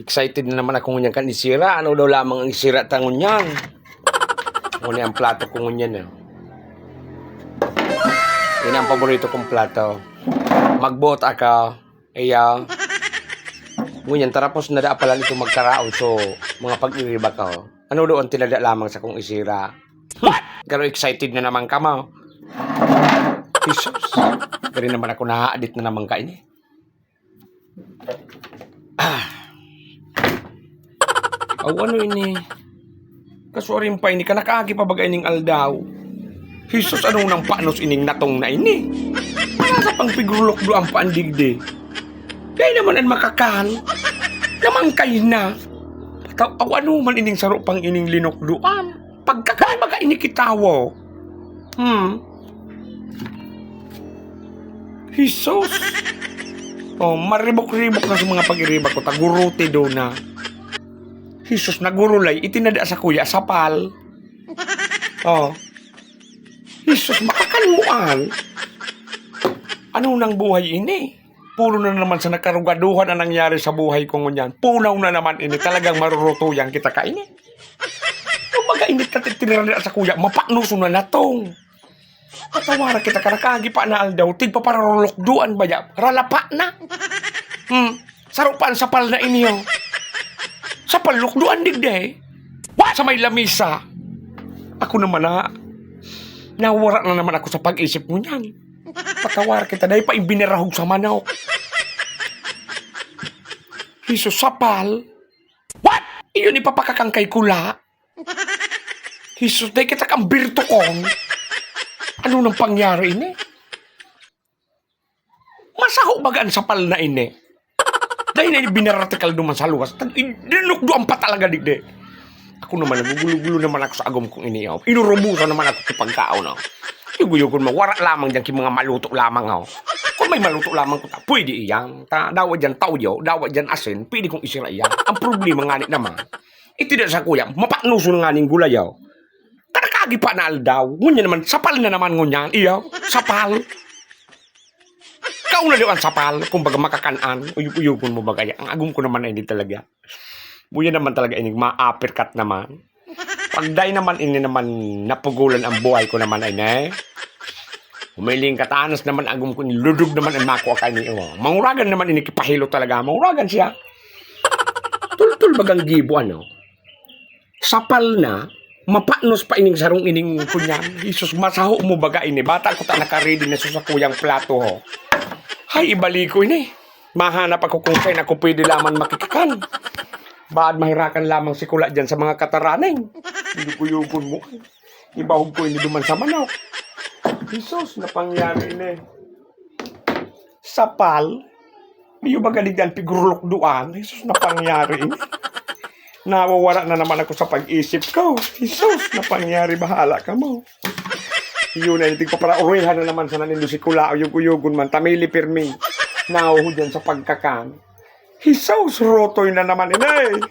Excited na naman ako ngunyan kan isira. Ano daw lamang ang isira tangon yan? Ngunyan ang plato ko ngunyan. Yan ang paborito kong plato. Magbot ako. Iya. Ngunyan, tarapos na da pala nito magkaraon. So, mga pag-iriba ko. Ano doon tinada lamang sa kong isira? Pero excited na naman ka mo. Jesus. Gari naman ako na-adit na naman ka ini. Aw, ano ini? Kasuarin pa ini, kanakaagi pa bagay ning aldaw. Jesus, anong nang panos ining natong na ini? Nasa pang pigurulok do ang paandigdi. Kaya naman ang makakal. Naman kayo na. Aw, ano man ining saro pang ining linokduan. Pagkakal baga ini kitawo. Jesus. Oh, maribok-ribok na sa mga pag-iriba ko. Taguruti do na. Jesus, nagurulay, itinada sa kuya, sapal. Oh. Jesus, makakanmuan. Ano nang buhay ini? Puro na naman sa nakarugaduhan ang nangyari sa buhay ko ngunyan. Punaw na naman ini, talagang marurutuyang kita ka ini. Yung baga init ka tinirada sa kuya, mapaknuso na natong. Katawara kita kanakagi pa na aldaw, tigpa para rolokduan ba ya? Ralapa na. Sarupan sapal na inyo. Sa palukduan digde. Sa may lamisa. Ako naman nawara na naman ako sa pag-isip mo niyan. Patawar kita dahil pa ibinarahog sa manok. Jesus, sapal. What? Iyon ipapakakang kay kula. Jesus, dahil kita kang birto kong. Ano nang pangyari ini? Masaho bagaan sapal na ini. Dahil na binaratikal naman sa luwas. Dinukduan pa talaga digde. Ako naman, nagugulo-gulo naman ako sa agom kong iniyaw. Inurubusan naman ako sa pagkaon. Yugo-yugo mo, wara lamang dyan ki mga maluto lamang. Kung may maluto lamang ko, pwede iyang. Dawa dyan tawyo, dawa dyan asin, pwede kong isira iyang. Ang problema nga naman, itidak sa kuya, mapaknuso nga ning gulayaw. Kanakagi pa na aldaw. Ngunyan naman, sapal na naman ngunyan. Iyaw, sapal. Kauna doon ang sapal, kung baga makakanan, uyug-uyugon mo bagay. Ang agum ko naman ay hindi talaga. Buya naman talaga inig, ma-uppercut naman. Pagday naman ini naman, napugulan ang buhay ko naman ay humiling katanas naman agum ko, niludog naman ang mako akay ni manguragan naman ini kipahilo talaga, manguragan siya. Tul-tul bagang gibo ano. Sapal na, mapaknos pa ining sarong ining kunyan. Jesus, masaho mo baga ini. Bata ko ta naka-ready na sa kuyang plato ho. Hay, ibali ko ini. Mahanap ako kung saan ako pwede lamang makikakan. Baad mahirakan lamang si kula dyan sa mga kataraneng. Yuguyugon mo. Ibahog ko ini duman sa manok. Jesus, napangyari ini. Sapal. Iyo ba galig dyan pigurulok duan? Jesus, napangyari ini. Nawawara na naman ako sa pag-isip ko. Jesus, napangyari, bahala ka mo. Yun na, hindi ko para uruihan na naman sa nanindo si Kula o yuguyugon man. Tamili pirmi. Nahuhu dyan sa pagkakan. Jesus, rotoy na naman, inay.